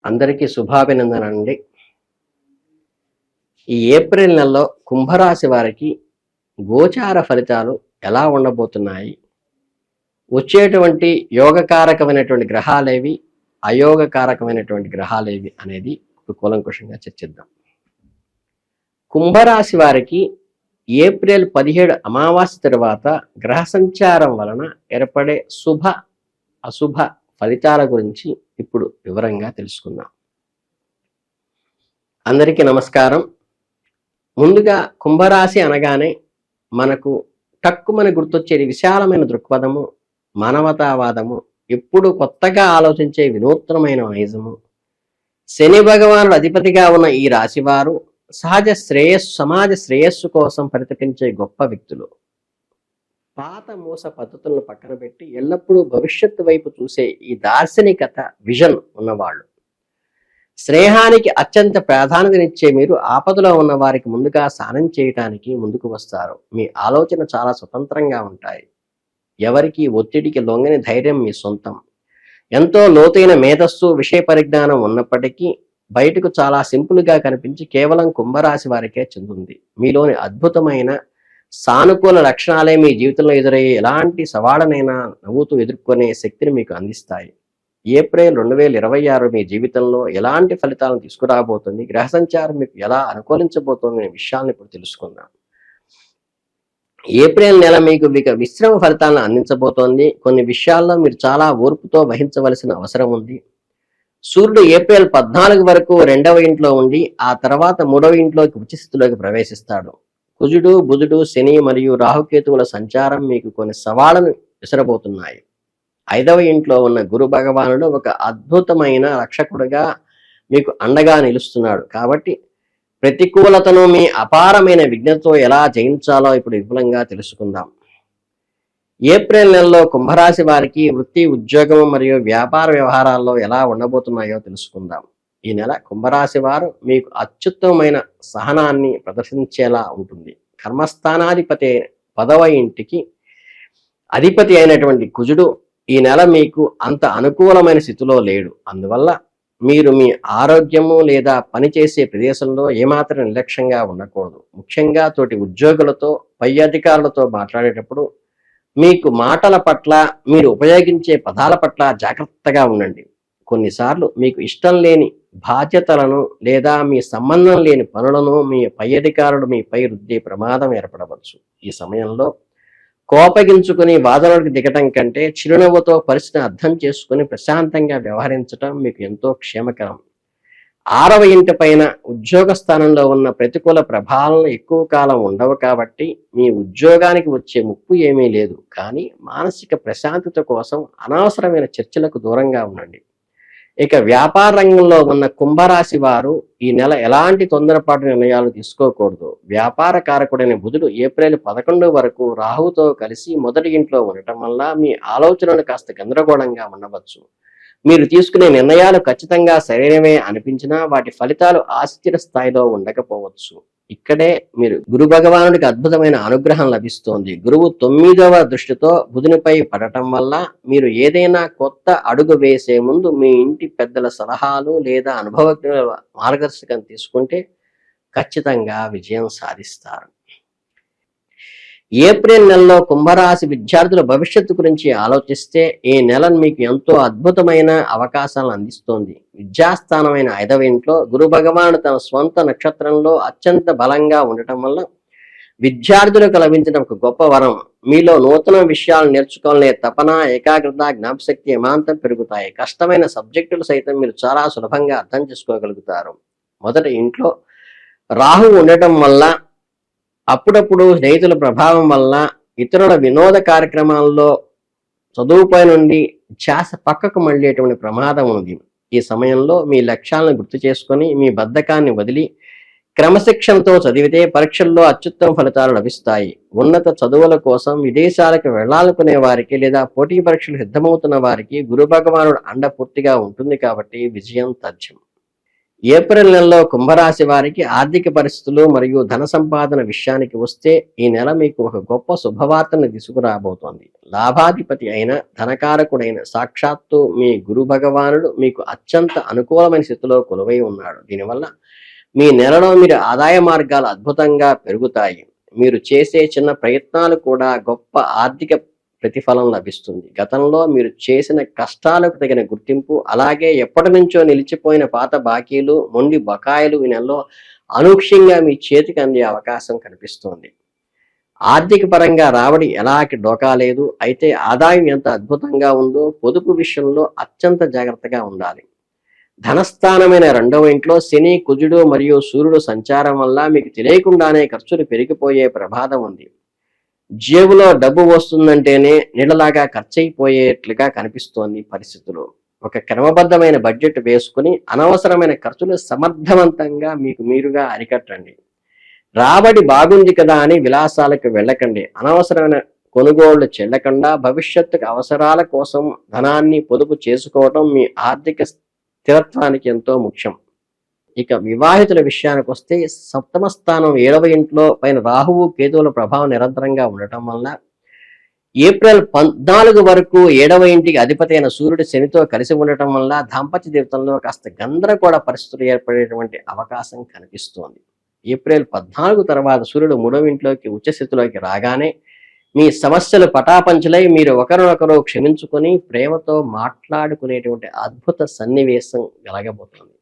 అందరికీ శుభాభినందనండి. ఈ ఏప్రిల్ నెలలో కుంభరాశి వారికి గోచార ఫలితాలు ఎలా ఉండబోతున్నాయి? వచ్చేటువంటి యోగకారకమైనటువంటి గ్రహాలేవి? అయోగకారకమైనటువంటి గ్రహాలేవి? అనేది ఇప్పుడు కూలంకుషంగా చర్చిద్దాం. కుంభరాశి వారికి ఏప్రిల్ 17 అమావాస్య తర్వాత గ్రహ సంచారం వలన ఏర్పడే శుభ అశుభ ఫలితాల గురించి ఇప్పుడు వివరంగా తెలుసుకుందాం. అందరికీ నమస్కారం. ముందుగా కుంభరాశి అనగానే మనకు టక్కుమని గుర్తొచ్చేది విశాలమైన దృక్పథము, మానవతావాదము, ఎప్పుడు కొత్తగా ఆలోచించే వినూత్నమైన నైజము. శని భగవానుడు అధిపతిగా ఉన్న ఈ రాశివారు సమాజ శ్రేయస్సు కోసం పరితపించే గొప్ప వ్యక్తులు. పాత మూస పద్ధతులను పక్కన పెట్టి ఎల్లప్పుడూ భవిష్యత్తు వైపు చూసే ఈ దార్శనికత, విజన్ ఉన్నవాళ్ళు. స్నేహానికి అత్యంత ప్రాధాన్యతనిచ్చే మీరు ఆపదలో ఉన్న వారికి ముందుగా సాయం చేయటానికి ముందుకు వస్తారు. మీ ఆలోచన చాలా స్వతంత్రంగా ఉంటాయి. ఎవరికి ఒత్తిడికి లొంగని ధైర్యం మీ సొంతం. ఎంతో లోతైన మేధస్సు, విషయ పరిజ్ఞానం ఉన్నప్పటికీ బయటకు చాలా సింపుల్గా కనిపించి కేవలం కుంభరాశి వారికే చెందుతుంది. మీలోని అద్భుతమైన సానుకూల లక్షణాలే మీ జీవితంలో ఎదురయ్యే ఎలాంటి సవాళ్ళనైనా నవ్వుతూ ఎదుర్కొనే శక్తిని మీకు అందిస్తాయి. ఏప్రిల్ 2026 మీ జీవితంలో ఎలాంటి ఫలితాలను తీసుకురాబోతుంది, గ్రహ సంచారం మీకు ఎలా అనుకూలించబోతోంది అనే విషయాలను ఇప్పుడు తెలుసుకుందాం. ఏప్రిల్ నెల మీకు మిశ్రమ ఫలితాలను అందించబోతోంది. కొన్ని విషయాల్లో మీరు చాలా ఓర్పుతో వహించవలసిన అవసరం ఉంది. సూర్యుడు ఏప్రిల్ 14 వరకు 2వ ఇంట్లో ఉండి ఆ తర్వాత 3వ ఇంట్లోకి ఉచ్చ స్థితిలోకి ప్రవేశిస్తాడు. కుజుడు, బుధుడు, శని మరియు రాహుకేతువుల సంచారం మీకు కొన్ని సవాళ్లను విసరబోతున్నాయి. 5వ ఇంట్లో ఉన్న గురు భగవానుడు ఒక అద్భుతమైన రక్షకుడుగా మీకు అండగా నిలుస్తున్నాడు. కాబట్టి ప్రతికూలతను మీ అపారమైన విజ్ఞతతో ఎలా జయించాలో ఇప్పుడు విపులంగా తెలుసుకుందాం. ఏప్రిల్ నెలలో కుంభరాశి వారికి వృత్తి, ఉద్యోగం మరియు వ్యాపార వ్యవహారాల్లో ఎలా ఉండబోతున్నాయో తెలుసుకుందాం. ఈ నెల కుంభరాశి వారు మీకు అత్యుత్తమమైన సహనాన్ని ప్రదర్శించేలా ఉంటుంది. కర్మస్థానాధిపతి 10వ ఇంటికి అధిపతి అయినటువంటి కుజుడు ఈ నెల మీకు అంత అనుకూలమైన స్థితిలో లేడు. అందువల్ల మీరు మీ ఆరోగ్యము లేదా పనిచేసే ప్రదేశంలో ఏమాత్రం నిర్లక్ష్యంగా ఉండకూడదు. ముఖ్యంగా తోటి ఉద్యోగులతో, పై అధికారులతో మాట్లాడేటప్పుడు మీకు మాటల పట్ల, మీరు ఉపయోగించే పదాల పట్ల జాగ్రత్తగా ఉండండి. కొన్నిసార్లు మీకు ఇష్టం లేని బాధ్యతలను లేదా మీ సంబంధం లేని పనులను మీ పై అధికారులు మీపై రుద్దే ప్రమాదం ఏర్పడవచ్చు. ఈ సమయంలో కోపగించుకుని వాదనలకు దిగటం కంటే చిరునవ్వుతో పరిస్థితిని అర్థం చేసుకుని ప్రశాంతంగా వ్యవహరించడం మీకు ఎంతో క్షేమకరం. 6వ ఇంటి పైన ఉద్యోగ స్థానంలో ఉన్న ప్రతికూల ప్రభావాలను ఎక్కువ కాలం ఉండవు కాబట్టి మీ ఉద్యోగానికి వచ్చే ముప్పు ఏమీ లేదు. కానీ మానసిక ప్రశాంతత కోసం అనవసరమైన చర్చలకు దూరంగా ఉండండి. ఇక వ్యాపార రంగంలో ఉన్న కుంభరాశి వారు ఈ నెల ఎలాంటి తొందరపాటు నిర్ణయాలు తీసుకోకూడదు. వ్యాపార కారకుడైన బుధుడు ఏప్రిల్ 11 వరకు రాహుతో కలిసి మొదటి ఇంట్లో ఉండటం వల్ల మీ ఆలోచనలు కాస్త గందరగోళంగా ఉండవచ్చు. మీరు తీసుకునే నిర్ణయాలు ఖచ్చితంగా సరైనవే అనిపించినా వాటి ఫలితాలు ఆశ్చర్య స్థాయిలో ఉండకపోవచ్చు. ఇక్కడే మీరు గురు భగవానుడికి అద్భుతమైన అనుగ్రహం లభిస్తోంది. గురువు 9వ దృష్టితో బుధునిపై పడటం వల్ల మీరు ఏదైనా కొత్త అడుగు వేసే ముందు మీ ఇంటి పెద్దల సలహాలు లేదా అనుభవజ్ఞుల మార్గదర్శకం తీసుకుంటే ఖచ్చితంగా విజయం సాధిస్తారు. ఏప్రిల్ నెలలో కుంభరాశి విద్యార్థుల భవిష్యత్తు గురించి ఆలోచిస్తే ఈ నెల మీకు ఎంతో అద్భుతమైన అవకాశాలను అందిస్తోంది. విద్యాస్థానమైన 5వ ఇంట్లో గురు భగవానుడు తన స్వంత నక్షత్రంలో అత్యంత బలంగా ఉండటం వల్ల విద్యార్థులకు లభించిన ఒక గొప్ప వరం. మీలో నూతన విషయాలు నేర్చుకోవాలనే తపన, ఏకాగ్రత, జ్ఞాపశక్తి ఏమాంతం పెరుగుతాయి. కష్టమైన సబ్జెక్టులు సైతం మీరు చాలా సులభంగా అర్థం చేసుకోగలుగుతారు. మొదటి ఇంట్లో రాహు ఉండటం వల్ల అప్పుడప్పుడు స్నేహితుల ప్రభావం వల్ల ఇతరుల వినోద కార్యక్రమాల్లో చదువుపై నుండి ధ్యాస పక్కకు మళ్ళేటువంటి ప్రమాదం ఉంది. ఈ సమయంలో మీ లక్ష్యాలను గుర్తు చేసుకొని మీ బద్ధకాన్ని వదిలి క్రమశిక్షణతో చదివితే పరీక్షల్లో అత్యుత్తమ ఫలితాలు లభిస్తాయి. ఉన్నత చదువుల కోసం విదేశాలకు వెళ్లాలనుకునే వారికి లేదా పోటీ పరీక్షలు సిద్ధమవుతున్న వారికి గురు భగవానుడు అండ పూర్తిగా ఉంటుంది కాబట్టి విజయం తథ్యం. ఏప్రిల్ నెలలో కుంభరాశి వారికి ఆర్థిక పరిస్థితులు మరియు ధన సంపాదన విషయానికి వస్తే ఈ నెల మీకు ఒక గొప్ప శుభవార్తను తీసుకురాబోతోంది. లాభాధిపతి అయిన ధనకారకుడైన సాక్షాత్తు మీ గురు భగవానుడు మీకు అత్యంత అనుకూలమైన స్థితిలో కొలువై ఉన్నాడు. దీనివల్ల మీ నెలలో మీరు ఆదాయ మార్గాలు అద్భుతంగా పెరుగుతాయి. మీరు చేసే చిన్న ప్రయత్నాలు కూడా గొప్ప ఆర్థిక ప్రతిఫలం లభిస్తుంది. గతంలో మీరు చేసిన కష్టాలకు తగిన గుర్తింపు, అలాగే ఎప్పటి నుంచో నిలిచిపోయిన పాత బాకీలు, మొండి బకాయిలు ఈ నెలలో అనూహ్యంగా మీ చేతికి అందే అవకాశం కనిపిస్తోంది. ఆర్థిక పరంగా రాబడి ఎలాంటి డోకా లేదు. అయితే ఆదాయం ఎంత అద్భుతంగా ఉందో పొదుపు విషయంలో అత్యంత జాగ్రత్తగా ఉండాలి. ధనస్థానమైన 2వ ఇంట్లో శని, కుజుడు మరియు సూర్యుడు సంచారం వల్ల మీకు తెలియకుండానే ఖర్చులు పెరిగిపోయే ప్రమాదం ఉంది. జేబులో డబ్బు వస్తుందంటేనే నీళ్ళలాగా ఖర్చయిపోయేట్లుగా కనిపిస్తోంది పరిస్థితులు. ఒక క్రమబద్ధమైన బడ్జెట్ వేసుకుని అనవసరమైన ఖర్చులు సమర్థవంతంగా మీకు మీరుగా అరికట్టండి. రాబడి బాగుంది కదా అని విలాసాలకు వెళ్ళకండి. అనవసరమైన కొనుగోళ్లు చెల్లకుండా భవిష్యత్తుకు అవసరాల కోసం ధనాన్ని పొదుపు చేసుకోవటం మీ ఆర్థిక స్థిరత్వానికి ఎంతో ముఖ్యం. ఇక వివాహితుల విషయానికి వస్తే 7వ స్థానం 7వ ఇంట్లో పైన రాహువు కేతువుల ప్రభావం నిరంతరంగా ఉండటం వల్ల ఏప్రిల్ 14 వరకు 7వ ఇంటికి అధిపతి అయిన సూర్యుడు శనితో కలిసి ఉండటం వల్ల దాంపత్య జీవితంలో కాస్త గందరగోళ పరిస్థితులు ఏర్పడేటువంటి అవకాశం కనిపిస్తోంది. ఏప్రిల్ 14 తర్వాత సూర్యుడు 3వ ఇంట్లోకి ఉచ్చస్థితిలోకి రాగానే మీ సమస్యలు పటాపంచలై మీరు ఒకరినొకరు క్షమించుకొని ప్రేమతో మాట్లాడుకునేటువంటి అద్భుత సన్నివేశం కలగబోతోంది.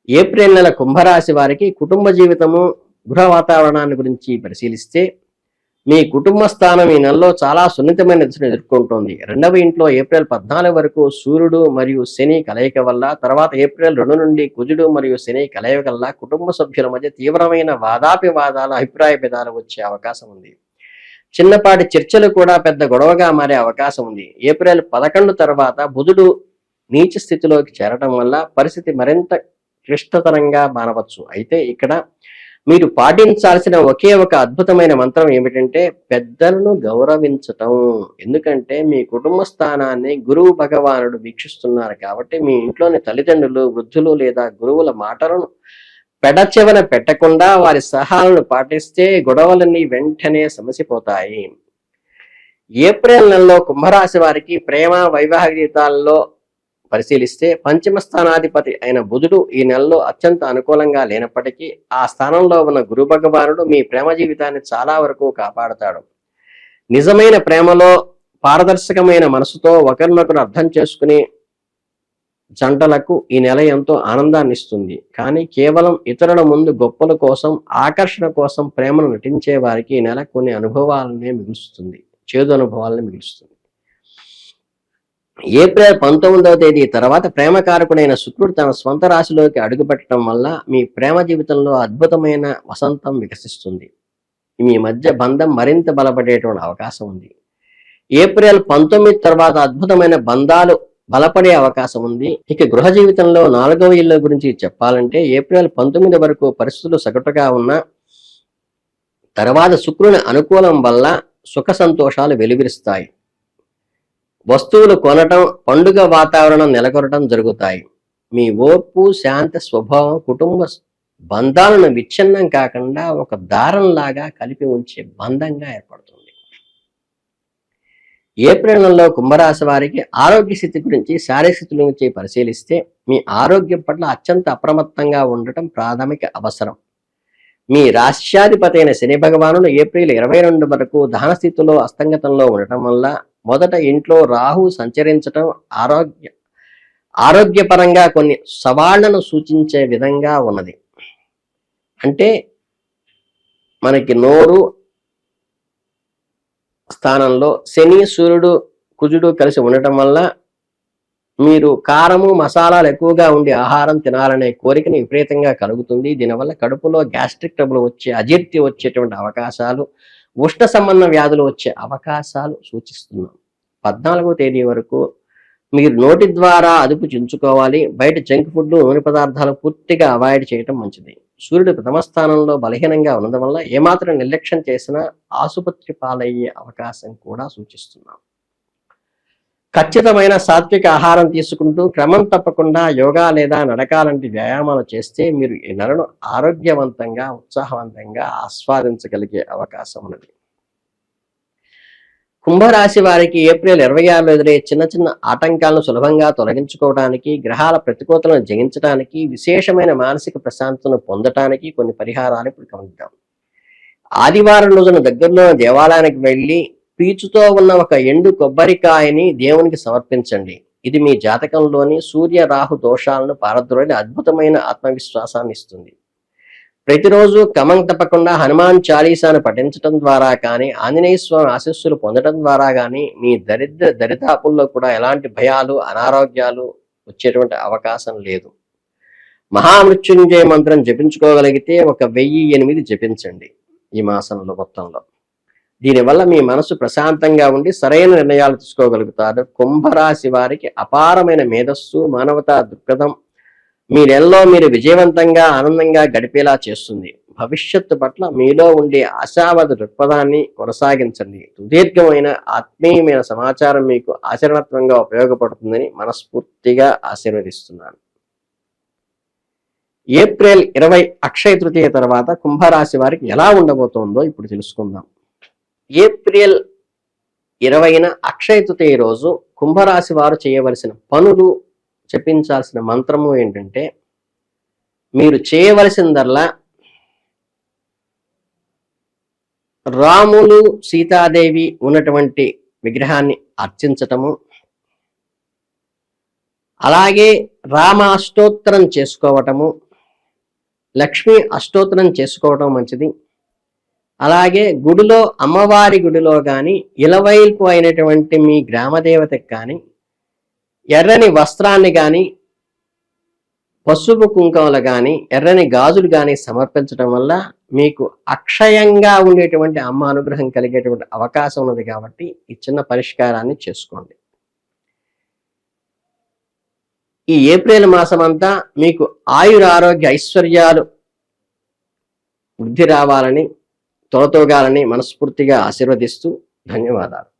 ఏప్రిల్ నెల కుంభరాశి వారికి కుటుంబ జీవితము, గృహ వాతావరణాన్ని గురించి పరిశీలిస్తే మీ కుటుంబ స్థానం ఈ నెలలో చాలా సున్నితమైన దశను ఎదుర్కొంటోంది. 2వ ఇంట్లో ఏప్రిల్ 14 వరకు సూర్యుడు మరియు శని కలయిక వల్ల, తర్వాత ఏప్రిల్ 2 నుండి కుజుడు మరియు శని కలయిక వల్ల కుటుంబ సభ్యుల మధ్య తీవ్రమైన వాదాపివాదాలు, అభిప్రాయ భేదాలు వచ్చే అవకాశం ఉంది. చిన్నపాటి చర్చలు కూడా పెద్ద గొడవగా మారే అవకాశం ఉంది. ఏప్రిల్ 11 తర్వాత బుధుడు నీచ స్థితిలోకి చేరటం వల్ల పరిస్థితి మరింత క్లిష్టతరంగా మారవచ్చు. అయితే ఇక్కడ మీరు పాటించాల్సిన ఒకే ఒక అద్భుతమైన మంత్రం ఏమిటంటే పెద్దలను గౌరవించటం. ఎందుకంటే మీ కుటుంబ స్థానాన్ని గురువు భగవానుడు వీక్షిస్తున్నారు కాబట్టి మీ ఇంట్లోని తల్లిదండ్రులు, వృద్ధులు లేదా గురువుల మాటలను పెడచెవన పెట్టకుండా వారి సలహాలను పాటిస్తే గొడవలన్నీ వెంటనే సమసిపోతాయి. ఏప్రిల్ నెలలో కుంభరాశి వారికి ప్రేమ, వైవాహిక జీవితాల్లో పరిశీలిస్తే పంచమ స్థానాధిపతి అయిన బుధుడు ఈ నెలలో అత్యంత అనుకూలంగా లేనప్పటికీ ఆ స్థానంలో ఉన్న గురు భగవానుడు మీ ప్రేమ జీవితాన్ని చాలా వరకు కాపాడుతాడు. నిజమైన ప్రేమలో పారదర్శకమైన మనసుతో ఒకరినొకరు అర్థం చేసుకుని జంటలకు ఈ నెల ఎంతో ఆనందాన్ని ఇస్తుంది. కానీ కేవలం ఇతరుల ముందు గొప్పల కోసం, ఆకర్షణ కోసం ప్రేమను నటించే వారికి ఈ నెల కొన్ని అనుభవాలనే మిగులుస్తుంది, చేదు అనుభవాలను మిగులుస్తుంది. ఏప్రిల్ 19వ తేదీ తర్వాత ప్రేమకారకుడైన శుక్రుడు తన స్వంత రాశిలోకి అడుగుపెట్టడం వల్ల మీ ప్రేమ జీవితంలో అద్భుతమైన వసంతం వికసిస్తుంది. మీ మధ్య బంధం మరింత బలపడేటువంటి అవకాశం ఉంది. ఏప్రిల్ 19 తర్వాత అద్భుతమైన బంధాలు బలపడే అవకాశం ఉంది. ఇక గృహ జీవితంలో 4వ ఇల్లు గురించి చెప్పాలంటే ఏప్రిల్ 19 వరకు పరిస్థితులు సగటుగా ఉన్న తర్వాత శుక్రుని అనుకూలం వల్ల సుఖ సంతోషాలు వెలువరిస్తాయి. వస్తువులు కొనటం, పండుగ వాతావరణం నెలకొనటం జరుగుతాయి. మీ ఓర్పు, శాంత స్వభావం కుటుంబ బంధాలను విచ్ఛిన్నం కాకుండా ఒక దారంలాగా కలిపి ఉంచే బంధంగా ఏర్పడుతుంది. ఏప్రిల్ నెలలో కుంభరాశి వారికి ఆరోగ్య స్థితి గురించి, శారీరక స్థితి గురించి పరిశీలిస్తే మీ ఆరోగ్యం పట్ల అత్యంత అప్రమత్తంగా ఉండటం ప్రాథమిక అవసరం. మీ రాష్ట్రాధిపతి అయిన శని భగవానుడు ఏప్రిల్ 22 వరకు దహన స్థితిలో అస్తంగతంలో ఉండటం వల్ల మొదట ఇంట్లో రాహు సంచరించటం ఆరోగ్యపరంగా కొన్ని సవాళ్లను సూచించే విధంగా ఉన్నది. అంటే మనకి నోరు స్థానంలో శని, సూర్యుడు, కుజుడు కలిసి ఉండటం వల్ల మీరు కారము, మసాలాలు ఎక్కువగా ఉండే ఆహారం తినాలనే కోరికని విపరీతంగా కలుగుతుంది. దీనివల్ల కడుపులో గ్యాస్ట్రిక్ ట్రబుల్ వచ్చే, అజీర్తి వచ్చేటువంటి అవకాశాలు, ఉష్ణ సంబంధ వ్యాధులు వచ్చే అవకాశాలు సూచిస్తున్నాం. 14వ తేదీ వరకు మీరు నోటి ద్వారా అదుపు చించుకోవాలి. బయట జంక్ ఫుడ్, నూనె పదార్థాలు పూర్తిగా అవాయిడ్ చేయటం మంచిది. సూర్యుడు ప్రథమ స్థానంలో బలహీనంగా ఉండడం వల్ల ఏమాత్రం నిర్లక్ష్యం చేసినా ఆసుపత్రి పాలయ్యే అవకాశం కూడా సూచిస్తున్నాం. ఖచ్చితమైన సాత్విక ఆహారం తీసుకుంటూ క్రమం తప్పకుండా యోగా లేదా నడక లాంటి వ్యాయామాలు చేస్తే మీరు ఈ నెలను ఆరోగ్యవంతంగా, ఉత్సాహవంతంగా ఆస్వాదించగలిగే అవకాశం ఉన్నది. కుంభరాశి వారికి ఏప్రిల్ 26లో ఎదురయ్యే చిన్న చిన్న ఆటంకాలను సులభంగా తొలగించుకోవడానికి, గ్రహాల ప్రతికూలతలను జయించడానికి, విశేషమైన మానసిక ప్రశాంతతను పొందటానికి కొన్ని పరిహారాలు ఇప్పుడు గమనిద్దాం. ఆదివారం రోజున దగ్గరలో దేవాలయానికి వెళ్ళి పీచుతో ఉన్న ఒక ఎండు కొబ్బరికాయని దేవునికి సమర్పించండి. ఇది మీ జాతకంలోని సూర్య రాహు దోషాలను పారద్రోలి అద్భుతమైన ఆత్మవిశ్వాసాన్ని ఇస్తుంది. ప్రతిరోజు క్రమం తప్పకుండా హనుమాన్ చాలీసాను పఠించడం ద్వారా కానీ, ఆంజనేయ స్వామి ఆశీస్సులు పొందడం ద్వారా కానీ మీ దరిదాపుల్లో కూడా ఎలాంటి భయాలు, అనారోగ్యాలు వచ్చేటువంటి అవకాశం లేదు. మహామృత్యుంజయ మంత్రం జపించుకోగలిగితే 1008 జపించండి ఈ మాసంలో మొత్తంలో. దీనివల్ల మీ మనసు ప్రశాంతంగా ఉండి సరైన నిర్ణయాలు తీసుకోగలుగుతారు. కుంభరాశి వారికి అపారమైన మేధస్సు, మానవతా దృక్పథం మీ నెలలో మీరు విజయవంతంగా ఆనందంగా గడిపేలా చేస్తుంది. భవిష్యత్తు పట్ల మీలో ఉండే ఆశావాద దృక్పథాన్ని కొనసాగించండి. సుదీర్ఘమైన ఆత్మీయమైన సమాచారం మీకు ఆచరణాత్మకంగా ఉపయోగపడుతుందని మనస్ఫూర్తిగా ఆశీర్వదిస్తున్నాను. ఏప్రిల్ 20 అక్షయ తృతీయ తర్వాత కుంభరాశి వారికి ఎలా ఉండబోతోందో ఇప్పుడు తెలుసుకుందాం. ఏప్రిల్ 20న అక్షయ తృతీయ రోజు కుంభరాశి వారు చేయవలసిన పనులు, జపించాల్సిన మంత్రము ఏంటంటే, మీరు చేయవలసిందల్లా రాములు సీతాదేవి ఉన్నటువంటి విగ్రహాన్ని అర్చించటము, అలాగే రామ అష్టోత్తరం చేసుకోవటము, లక్ష్మీ అష్టోత్తరం చేసుకోవటం మంచిది. అలాగే గుడిలో, అమ్మవారి గుడిలో కానీ, ఇలవైపు అయినటువంటి మీ గ్రామదేవతకి కానీ ఎర్రని వస్త్రాన్ని కానీ, పసుపు కుంకుమలు కానీ, ఎర్రని గాజులు కానీ సమర్పించడం వల్ల మీకు అక్షయంగా ఉండేటువంటి అమ్మ అనుగ్రహం కలిగేటువంటి అవకాశం ఉన్నది. కాబట్టి ఈ చిన్న పరిష్కారాన్ని చేసుకోండి. ఈ ఏప్రిల్ మాసం అంతా మీకు ఆయురారోగ్య ఐశ్వర్యాలు వృద్ధి రావాలని, తోతోగాలని మనస్ఫూర్తిగా ఆశీర్వదిస్తూ ధన్యవాదాలు.